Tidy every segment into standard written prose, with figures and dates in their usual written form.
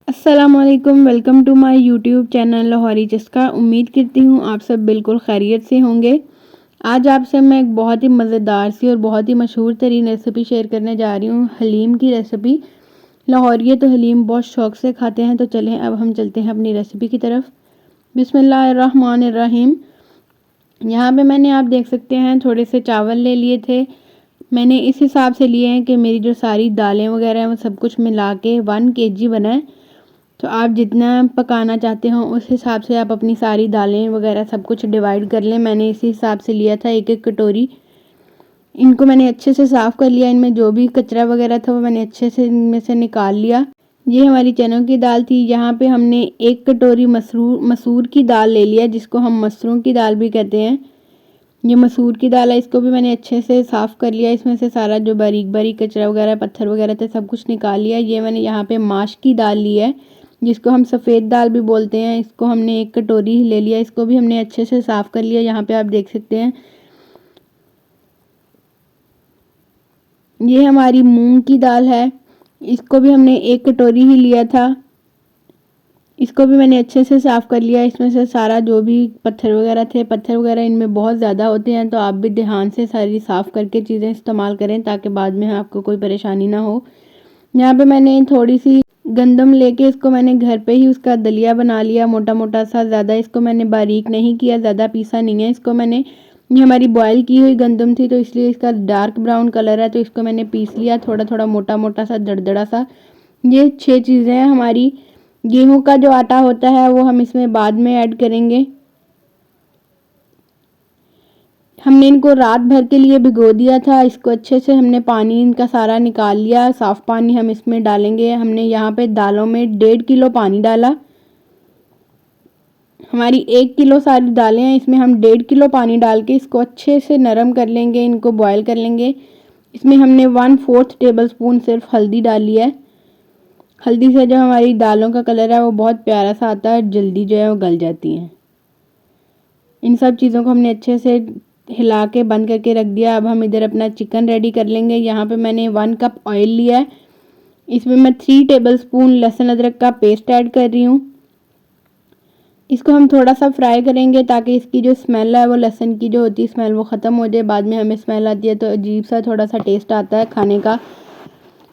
अस्सलामुअलैकुम, welcome to my YouTube channel Lahori Chaska. उम्मीद करती हूँ आप सब बिल्कुल खैरियत से होंगे। आज आपसे मैं एक बहुत ही मज़ेदार सी और बहुत ही मशहूर तरीन रेसिपी शेयर करने जा रही हूँ, हलीम की रेसिपी। लाहौरिये तो हलीम बहुत शौक़ से खाते हैं, तो चलें अब हम चलते हैं अपनी रेसिपी की तरफ। बिस्मिल्लाहिर्रहमानिर्रहीम। यहाँ पे मैंने आप देख सकते हैं थोड़े से चावल ले लिए थे। मैंने इस हिसाब से लिए हैं कि मेरी जो सारी दालें वगैरह हैं वो सब कुछ मिला के 1 kg बनाए। तो आप जितना पकाना चाहते हो उस हिसाब से आप अपनी सारी दालें वगैरह सब कुछ डिवाइड कर लें। मैंने इसी हिसाब से लिया था, एक एक कटोरी। इनको मैंने अच्छे से साफ़ कर लिया, इनमें जो भी कचरा वगैरह था वो मैंने अच्छे से इनमें से निकाल लिया। ये हमारी चनों की दाल थी। यहाँ पे हमने 1 कटोरी मसूर की दाल ले लिया, जिसको हम मसरूम की दाल भी कहते हैं। ये मसूर की दाल है, इसको भी मैंने अच्छे से साफ़ कर लिया। इसमें से सारा जो बारीक बारीक कचरा वगैरह पत्थर वगैरह थे सब कुछ निकाल लिया। ये मैंने यहाँ पे माश की दाल ली है, जिसको हम सफ़ेद दाल भी बोलते हैं। इसको हमने 1 कटोरी ले लिया, इसको भी हमने अच्छे से साफ़ कर लिया। यहाँ पे आप देख सकते हैं ये हमारी मूंग की दाल है, इसको भी हमने 1 कटोरी ही लिया था। इसको भी मैंने अच्छे से साफ़ कर लिया। इसमें से सारा जो भी पत्थर वगैरह इनमें बहुत ज़्यादा होते हैं, तो आप भी ध्यान से सारी साफ़ करके चीज़ें इस्तेमाल करें ताकि बाद में आपको कोई परेशानी ना हो। यहाँ पे मैंने थोड़ी सी गंदम लेके इसको मैंने घर पे ही उसका दलिया बना लिया, मोटा मोटा सा। ज़्यादा इसको मैंने बारीक नहीं किया, ज़्यादा पीसा नहीं है इसको मैंने। ये हमारी बॉयल की हुई गंदम थी, तो इसलिए इसका डार्क ब्राउन कलर है, तो इसको मैंने पीस लिया थोड़ा थोड़ा मोटा मोटा सा, दरदरा सा। ये 6 चीज़ें हैं हमारी। गेहूं का जो आटा होता है वो हम इसमें बाद में ऐड करेंगे। हमने इनको रात भर के लिए भिगो दिया था। इसको अच्छे से हमने पानी इनका सारा निकाल लिया, साफ़ पानी हम इसमें डालेंगे। हमने यहाँ पे दालों में 1.5 किलो पानी डाला। हमारी 1 किलो सारी दालें हैं, इसमें हम 1.5 किलो पानी डाल के इसको अच्छे से नरम कर लेंगे, इनको बॉयल कर लेंगे। इसमें हमने 1/4 टेबल स्पून सिर्फ हल्दी डाली है। हल्दी से जो हमारी दालों का कलर है वो बहुत प्यारा सा आता है, जल्दी जो है वो गल जाती हैं। इन सब चीज़ों को हमने अच्छे से हिला के बंद करके रख दिया। अब हम इधर अपना चिकन रेडी कर लेंगे। यहाँ पे मैंने 1 कप ऑयल लिया है, इसमें मैं 3 टेबल स्पून लहसुन अदरक का पेस्ट ऐड कर रही हूँ। इसको हम थोड़ा सा फ्राई करेंगे ताकि इसकी जो स्मेल है वो लहसुन की जो होती है स्मेल वो ख़त्म हो जाए। बाद में हमें स्मेल आती है तो अजीब सा थोड़ा सा टेस्ट आता है खाने का।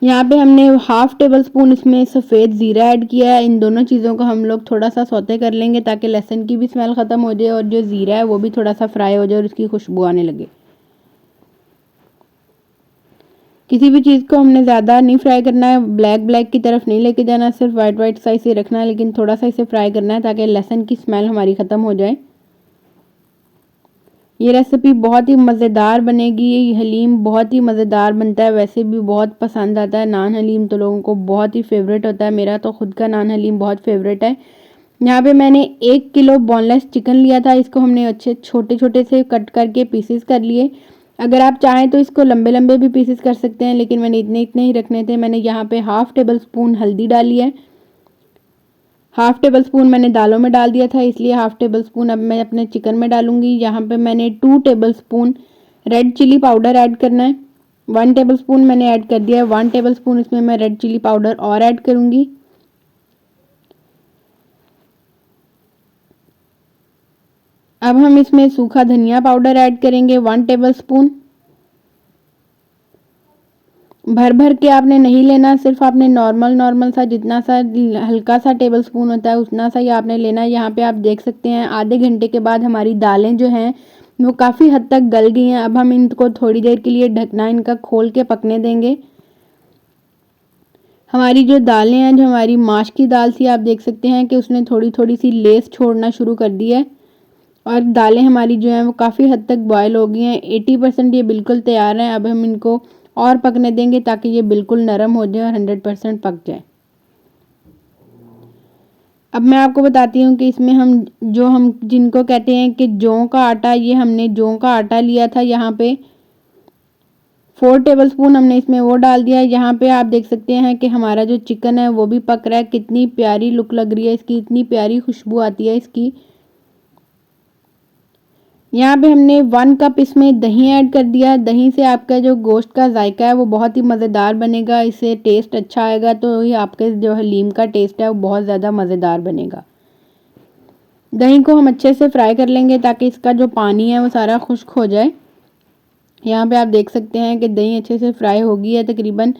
यहाँ पे हमने 1/2 टेबल स्पून इसमें सफ़ेद ज़ीरा ऐड किया है। इन दोनों चीज़ों को हम लोग थोड़ा सा सौते कर लेंगे ताकि लहसुन की भी स्मेल ख़त्म हो जाए और जो ज़ीरा है वो भी थोड़ा सा फ्राई हो जाए और उसकी खुशबू आने लगे। किसी भी चीज़ को हमने ज़्यादा नहीं फ्राई करना है, ब्लैक ब्लैक की तरफ नहीं लेके जाना, सिर्फ वाइट वाइट सा इसे रखना है, लेकिन थोड़ा सा इसे फ्राई करना है ताकि लहसुन की स्मेल हमारी ख़त्म हो जाए। ये रेसिपी बहुत ही मज़ेदार बनेगी। ये हलीम बहुत ही मज़ेदार बनता है, वैसे भी बहुत पसंद आता है। नान हलीम तो लोगों को बहुत ही फेवरेट होता है, मेरा तो खुद का नान हलीम बहुत फेवरेट है। यहाँ पे मैंने 1 किलो बोनलेस चिकन लिया था, इसको हमने अच्छे छोटे छोटे से कट करके पीसेस कर लिए। अगर आप चाहें तो इसको लंबे लंबे भी पीसेस कर सकते हैं, लेकिन मैंने इतने इतने ही रखने थे। मैंने यहाँ पे 1/2 टेबल स्पून हल्दी डाली है, 1/2 टेबल स्पून मैंने दालों में डाल दिया था, इसलिए 1/2 टेबल स्पून अब मैं अपने चिकन में डालूंगी। यहाँ पे मैंने 2 tablespoon red chilli powder add करना है। 1 टेबल स्पून मैंने ऐड कर दिया है, 1 टेबल स्पून इसमें मैं रेड चिली पाउडर और ऐड करूंगी। अब हम इसमें सूखा धनिया पाउडर ऐड करेंगे 1 टेबल स्पून। भर भर के आपने नहीं लेना, सिर्फ आपने नॉर्मल नॉर्मल सा जितना सा हल्का सा टेबल स्पून होता है उतना सा ही आपने लेना है। यहाँ पे आप देख सकते हैं आधे घंटे के बाद हमारी दालें जो हैं वो काफ़ी हद तक गल गई हैं। अब हम इनको थोड़ी देर के लिए ढकना इनका खोल के पकने देंगे। हमारी जो दालें हैं, जो हमारी माश की दाल थी, आप देख सकते हैं कि उसने थोड़ी थोड़ी सी लेस छोड़ना शुरू कर दी है और दालें हमारी जो हैं वो काफ़ी हद तक बॉयल हो गई हैं। 80% ये बिल्कुल तैयार हैं। अब हम इनको और पकने देंगे ताकि ये बिल्कुल नरम हो जाए और 100% पक जाए। अब मैं आपको बताती हूँ कि इसमें हम जिनको कहते हैं कि जौ का आटा, ये हमने जौ का आटा लिया था। यहाँ पे 4 टेबल स्पून हमने इसमें वो डाल दिया है। यहाँ पे आप देख सकते हैं कि हमारा जो चिकन है वो भी पक रहा है। कितनी प्यारी लुक लग रही है इसकी, इतनी प्यारी खुशबू आती है इसकी। यहाँ पे हमने 1 कप इसमें दही ऐड कर दिया। दही से आपका जो गोश्त का जायका है वो बहुत ही मज़ेदार बनेगा, इससे टेस्ट अच्छा आएगा, तो ये आपके जो हलीम का टेस्ट है वो बहुत ज़्यादा मज़ेदार बनेगा। दही को हम अच्छे से फ्राई कर लेंगे ताकि इसका जो पानी है वो सारा खुश्क हो जाए। यहाँ पे आप देख सकते हैं कि दही अच्छे से फ्राई हो गई है तकरीबन।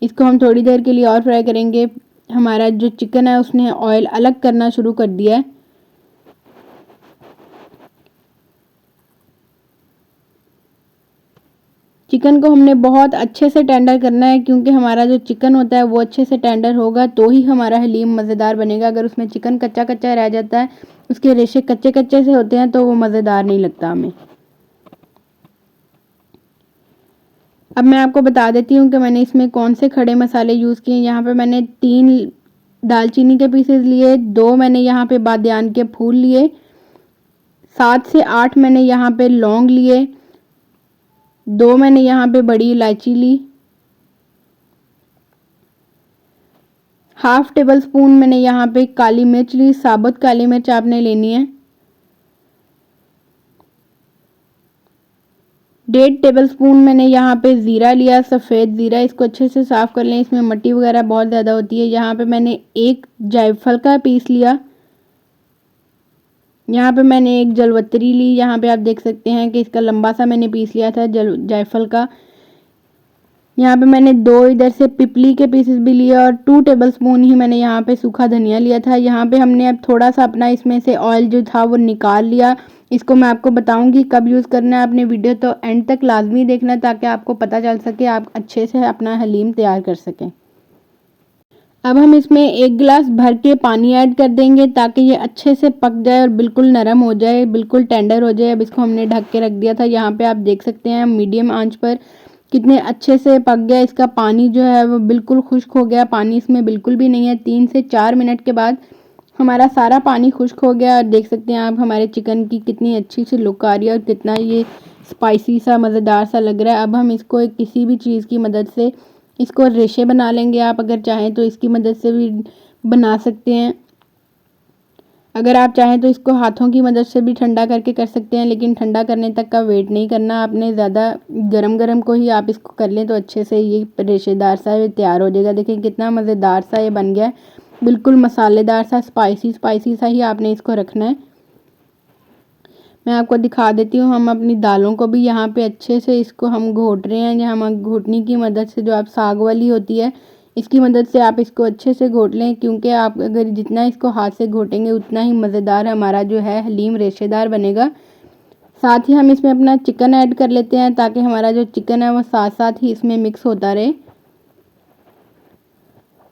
इसको हम थोड़ी देर के लिए और फ्राई करेंगे। हमारा जो चिकन है उसने ऑयल अलग करना शुरू कर दिया है। चिकन को हमने बहुत अच्छे से टेंडर करना है, क्योंकि हमारा जो चिकन होता है वो अच्छे से टेंडर होगा तो ही हमारा हलीम मज़ेदार बनेगा। अगर उसमें चिकन कच्चा कच्चा रह जाता है, उसके रेशे कच्चे कच्चे से होते हैं, तो वो मज़ेदार नहीं लगता हमें। अब मैं आपको बता देती हूँ कि मैंने इसमें कौन से खड़े मसाले यूज़ किए। यहाँ पे मैंने 3 दालचीनी के पीसेस लिए, 2 मैंने यहाँ पे बादियान के फूल लिए, 7 से 8 मैंने यहाँ पे लौंग लिए, 2 मैंने यहाँ पे बड़ी इलायची ली, हाफ टेबल स्पून मैंने यहाँ पे काली मिर्च ली। साबुत काली मिर्च आपने लेनी है। 1.5 टेबल स्पून मैंने यहाँ पे ज़ीरा लिया, सफ़ेद ज़ीरा। इसको अच्छे से साफ़ कर लें, इसमें मट्टी वगैरह बहुत ज़्यादा होती है। यहाँ पे मैंने 1 जायफल का पीस लिया। यहाँ पे मैंने 1 जलवतरी ली। यहाँ पे आप देख सकते हैं कि इसका लंबा सा मैंने पीस लिया था जायफल का। यहाँ पे मैंने 2 इधर से पिपली के पीसेस भी लिए और 2 टेबल स्पून ही मैंने यहाँ पे सूखा धनिया लिया था। यहाँ पे हमने अब थोड़ा सा अपना इसमें से ऑयल जो था वो निकाल लिया। इसको मैं आपको बताऊंगी कब यूज़ करना है। आपने वीडियो तो एंड तक लाजमी देखना ताकि आपको पता चल सके, आप अच्छे से अपना हलीम तैयार कर सकें। अब हम इसमें 1 गिलास भर के पानी ऐड कर देंगे ताकि ये अच्छे से पक जाए और बिल्कुल नरम हो जाए, बिल्कुल टेंडर हो जाए। अब इसको हमने ढक के रख दिया था। यहाँ पे आप देख सकते हैं मीडियम आंच पर कितने अच्छे से पक गया। इसका पानी जो है वो बिल्कुल खुश्क हो गया, पानी इसमें बिल्कुल भी नहीं है। 3 से 4 मिनट के बाद हमारा सारा पानी खुश्क हो गया और देख सकते हैं आप हमारे चिकन की कितनी अच्छी सी लुक आ रही है और कितना ये स्पाइसी सा मज़ेदार सा लग रहा है। अब हम इसको एक किसी भी चीज़ की मदद से इसको रेशे बना लेंगे। आप अगर चाहें तो इसकी मदद से भी बना सकते हैं। अगर आप चाहें तो इसको हाथों की मदद से भी ठंडा करके कर सकते हैं, लेकिन ठंडा करने तक का वेट नहीं करना आपने। ज़्यादा गरम गरम को ही आप इसको कर लें तो अच्छे से ये रेशेदार सा ये तैयार हो जाएगा। देखिए कितना मज़ेदार सा ये बन गया है, बिल्कुल मसालेदार सा, स्पाइसी स्पाइसी सा ही आपने इसको रखना है। मैं आपको दिखा देती हूँ। हम अपनी दालों को भी यहाँ पे अच्छे से इसको हम घोट रहे हैं। यहाँ हम घोटनी की मदद से, जो आप साग वाली होती है इसकी मदद से आप इसको अच्छे से घोट लें, क्योंकि आप अगर जितना इसको हाथ से घोटेंगे उतना ही मज़ेदार हमारा जो है हलीम रेशेदार बनेगा। साथ ही हम इसमें अपना चिकन ऐड कर लेते हैं ताकि हमारा जो चिकन है वो साथ साथ ही इसमें मिक्स होता रहे।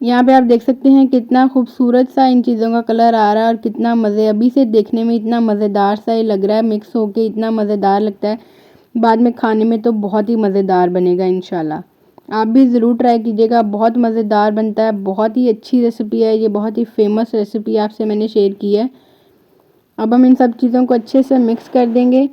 यहाँ पे आप देख सकते हैं कितना खूबसूरत सा इन चीज़ों का कलर आ रहा है और कितना मज़े, अभी से देखने में इतना मज़ेदार सा ये लग रहा है, मिक्स होके इतना मज़ेदार लगता है। बाद में खाने में तो बहुत ही मज़ेदार बनेगा इंशाल्लाह। आप भी ज़रूर ट्राई कीजिएगा, बहुत मज़ेदार बनता है, बहुत ही अच्छी रेसिपी है ये, बहुत ही फेमस रेसिपी आपसे मैंने शेयर की है। अब हम इन सब चीज़ों को अच्छे से मिक्स कर देंगे।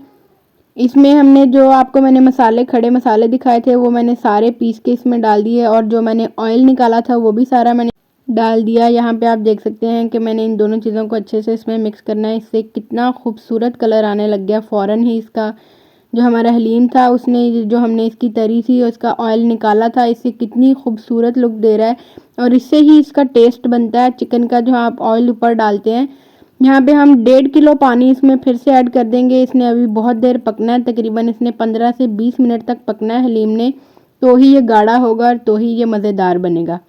इसमें हमने जो आपको मैंने मसाले, खड़े मसाले दिखाए थे वो मैंने सारे पीस के इसमें डाल दिए और जो मैंने ऑयल निकाला था वो भी सारा मैंने डाल दिया। यहाँ पे आप देख सकते हैं कि मैंने इन दोनों चीज़ों को अच्छे से इसमें मिक्स करना है। इससे कितना खूबसूरत कलर आने लग गया फ़ौरन ही। इसका जो हमारा हलीम था उसने, जो हमने इसकी तरी थी और इसका ऑयल निकाला था, इससे कितनी खूबसूरत लुक दे रहा है और इससे ही इसका टेस्ट बनता है चिकन का, जो आप ऑयल ऊपर डालते हैं। यहाँ पे हम 1.5 किलो पानी इसमें फिर से ऐड कर देंगे। इसने अभी बहुत देर पकना है, तकरीबन इसने 15 से 20 मिनट तक पकना है हलीम ने, तो ही ये गाढ़ा होगा और तो ही ये मज़ेदार बनेगा।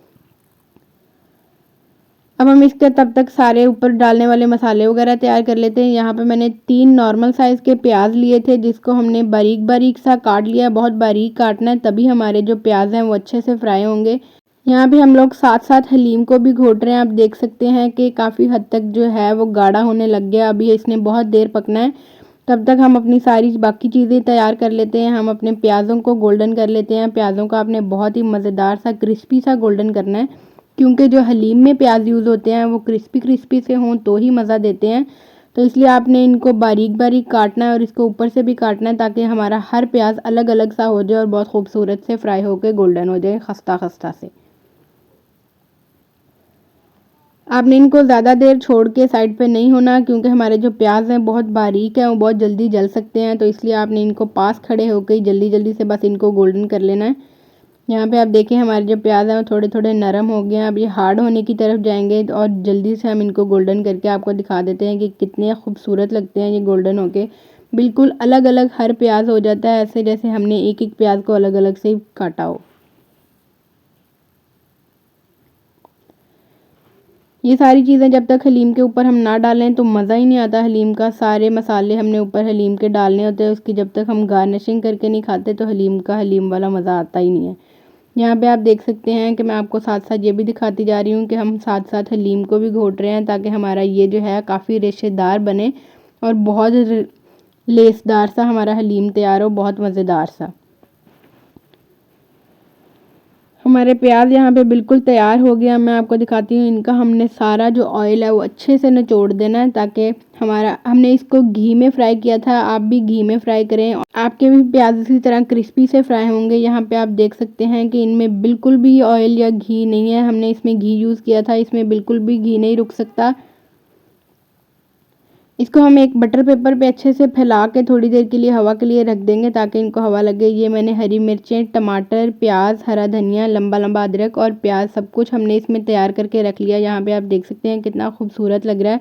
अब हम इसके तब तक सारे ऊपर डालने वाले मसाले वगैरह तैयार कर लेते हैं। यहाँ पे मैंने 3 नॉर्मल साइज़ के प्याज लिए थे जिसको हमने बारीक बारीक सा काट लिया। बहुत बारीक काटना है तभी हमारे जो प्याज हैं वो अच्छे से फ्राई होंगे। यहाँ भी हम लोग साथ साथ हलीम को भी घोट रहे हैं। आप देख सकते हैं कि काफ़ी हद तक जो है वो गाढ़ा होने लग गया। अभी इसने बहुत देर पकना है, तब तक हम अपनी सारी बाकी चीज़ें तैयार कर लेते हैं। हम अपने प्याज़ों को गोल्डन कर लेते हैं। प्याज़ों का आपने बहुत ही मज़ेदार सा क्रिस्पी सा गोल्डन करना है, क्योंकि जो हलीम में प्याज यूज़ होते हैं वो क्रिस्पी क्रिस्पी से हों तो ही मज़ा देते हैं। तो इसलिए आपने इनको बारीक बारीक काटना है और इसको ऊपर से भी काटना है ताकि हमारा हर प्याज अलग अलग सा हो जाए और बहुत खूबसूरत से फ्राई होकर गोल्डन हो जाए, खस्ता खस्ता से। आपने इनको ज़्यादा देर छोड़ के साइड पे नहीं होना, क्योंकि हमारे जो प्याज हैं बहुत बारीक हैं, वो बहुत जल्दी जल सकते हैं। तो इसलिए आपने इनको पास खड़े होकर जल्दी जल्दी से बस इनको गोल्डन कर लेना है। यहाँ पे आप देखें हमारे जो प्याज हैं वो थोड़े थोड़े नरम हो गए हैं। अब ये हार्ड होने की तरफ जाएंगे और जल्दी से हम इनको गोल्डन करके आपको दिखा देते हैं कि कितने खूबसूरत लगते हैं ये गोल्डन होके। बिल्कुल अलग अलग हर प्याज हो जाता है, ऐसे जैसे हमने एक एक प्याज को अलग अलग से काटा हो। ये सारी चीज़ें जब तक हलीम के ऊपर हम ना डालें तो मज़ा ही नहीं आता हलीम का। सारे मसाले हमने ऊपर हलीम के डालने होते हैं, उसकी जब तक हम गार्निशिंग करके नहीं खाते तो हलीम का हलीम वाला मज़ा आता ही नहीं है। यहाँ पे आप देख सकते हैं कि मैं आपको साथ साथ ये भी दिखाती जा रही हूँ कि हम साथ साथ हलीम को भी घोट रहे हैं, ताकि हमारा ये जो है काफ़ी रेशेदार बने और बहुत लेसदार सा हमारा हलीम तैयार हो, बहुत मज़ेदार सा। हमारे प्याज यहाँ पे बिल्कुल तैयार हो गया। मैं आपको दिखाती हूँ, इनका हमने सारा जो ऑयल है वो अच्छे से निचोड़ देना है, ताकि हमने इसको घी में फ्राई किया था, आप भी घी में फ्राई करें। आपके भी प्याज इसी तरह क्रिस्पी से फ्राई होंगे। यहाँ पे आप देख सकते हैं कि इनमें बिल्कुल भी ऑयल या घी नहीं है, हमने इसमें घी यूज़ किया था, इसमें बिल्कुल भी घी नहीं रुक सकता। इसको हम एक बटर पेपर पे अच्छे से फैला के थोड़ी देर के लिए हवा के लिए रख देंगे, ताकि इनको हवा लगे। ये मैंने हरी मिर्चें, टमाटर, प्याज, हरा धनिया, लंबा लंबा अदरक और प्याज सब कुछ हमने इसमें तैयार करके रख लिया। यहाँ पे आप देख सकते हैं कितना खूबसूरत लग रहा है।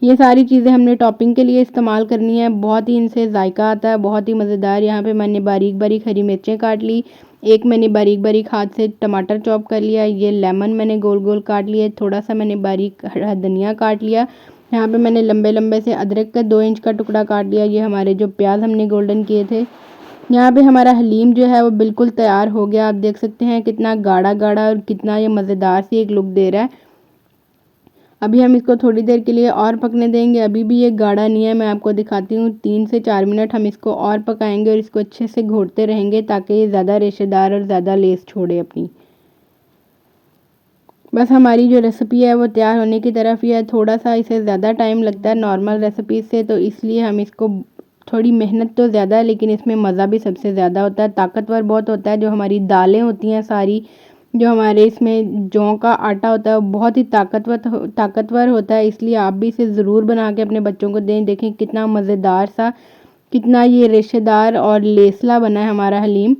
ये सारी चीज़ें हमने टॉपिंग के लिए इस्तेमाल करनी है, बहुत ही इनसे जायका आता है, बहुत ही मज़ेदार। यहाँ पे मैंने बारीक बारीक हरी मिर्चें काट ली, एक मैंने बारीक बारीक हाथ से टमाटर चॉप कर लिया, ये लेमन मैंने गोल गोल काट लिए, थोड़ा सा मैंने बारीक हरा धनिया काट लिया। यहाँ पे मैंने लंबे लंबे से अदरक का 2 इंच का टुकड़ा काट लिया। ये हमारे जो प्याज हमने गोल्डन किए थे। यहाँ पे हमारा हलीम जो है वो बिल्कुल तैयार हो गया। आप देख सकते हैं कितना गाढ़ा गाढ़ा और कितना ये मज़ेदार सी एक लुक दे रहा है। अभी हम इसको थोड़ी देर के लिए और पकने देंगे। अभी भी ये गाढ़ा नहीं है, मैं आपको दिखाती हूँ। 3 से 4 मिनट हम इसको और पकाएंगे और इसको अच्छे से घोटते रहेंगे, ताकि ये ज़्यादा रेशेदार और ज़्यादा लेस छोड़े अपनी। बस हमारी जो रेसिपी है वो तैयार होने की तरफ ही है। थोड़ा सा इसे ज़्यादा टाइम लगता है नॉर्मल रेसिपी से, तो इसलिए हम इसको थोड़ी मेहनत तो ज़्यादा है, लेकिन इसमें मज़ा भी सबसे ज़्यादा होता है, ताकतवर बहुत होता है। जो हमारी दालें होती हैं सारी, जो हमारे इसमें जौ का आटा होता है वो बहुत ही ताकतवर होता है। इसलिए आप भी इसे ज़रूर बना के अपने बच्चों को दें। देखें कितना मज़ेदार सा, कितना ये रेशेदार और लेसला बना है हमारा हलीम।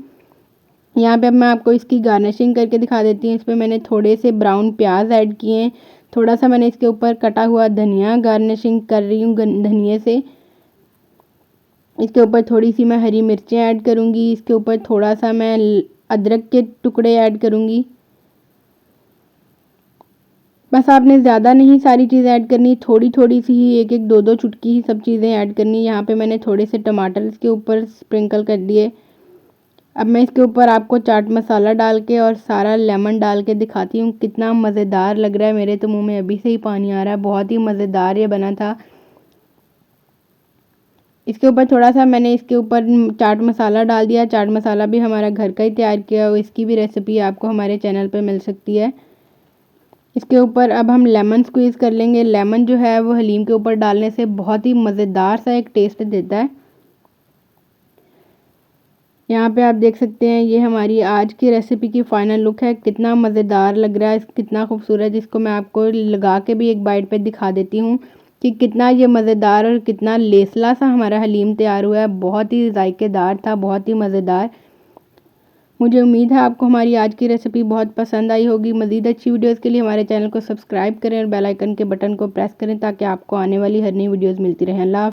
यहाँ पे अब मैं आपको इसकी गार्निशिंग करके दिखा देती हूँ। इस पर मैंने थोड़े से ब्राउन प्याज ऐड किए हैं, थोड़ा सा मैंने इसके ऊपर कटा हुआ धनिया गार्निशिंग कर रही हूँ धनिए से। इसके ऊपर थोड़ी सी मैं हरी मिर्चें ऐड करूँगी, इसके ऊपर थोड़ा सा मैं अदरक के टुकड़े ऐड करूँगी। बस आपने ज़्यादा नहीं सारी चीज़ें ऐड करनी, थोड़ी थोड़ी सी ही, एक एक दो दो चुटकी ही सब चीज़ें ऐड करनी। यहाँ पे मैंने थोड़े से टमाटर इसके ऊपर स्प्रिंकल कर दिए। अब मैं इसके ऊपर आपको चाट मसाला डाल के और सारा लेमन डाल के दिखाती हूँ कितना मज़ेदार लग रहा है। मेरे तो मुंह में अभी से ही पानी आ रहा है, बहुत ही मज़ेदार ये बना था। इसके ऊपर थोड़ा सा मैंने इसके ऊपर चाट मसाला डाल दिया। चाट मसाला भी हमारा घर का ही तैयार किया हुआ, इसकी भी रेसिपी आपको हमारे चैनल पर मिल सकती है। इसके ऊपर अब हम लेमन स्क्वीज़ कर लेंगे। लेमन जो है वो हलीम के ऊपर डालने से बहुत ही मज़ेदार सा एक टेस्ट देता है। यहाँ पे आप देख सकते हैं ये हमारी आज की रेसिपी की फ़ाइनल लुक है। कितना मज़ेदार लग रहा है, कितना खूबसूरत। इसको मैं आपको लगा के भी एक बाइट पे दिखा देती हूँ कि कितना ये मज़ेदार और कितना लेसला सा हमारा हलीम तैयार हुआ है। बहुत ही जायकेदार था, बहुत ही मज़ेदार। मुझे उम्मीद है आपको हमारी आज की रेसिपी बहुत पसंद आई होगी। मज़ीद अच्छी वीडियोज़ के लिए हमारे चैनल को सब्सक्राइब करें और बेल आइकन के बटन को प्रेस करें, ताकि आपको आने वाली हर नई वीडियोज़ मिलती रहें। अल्लाह।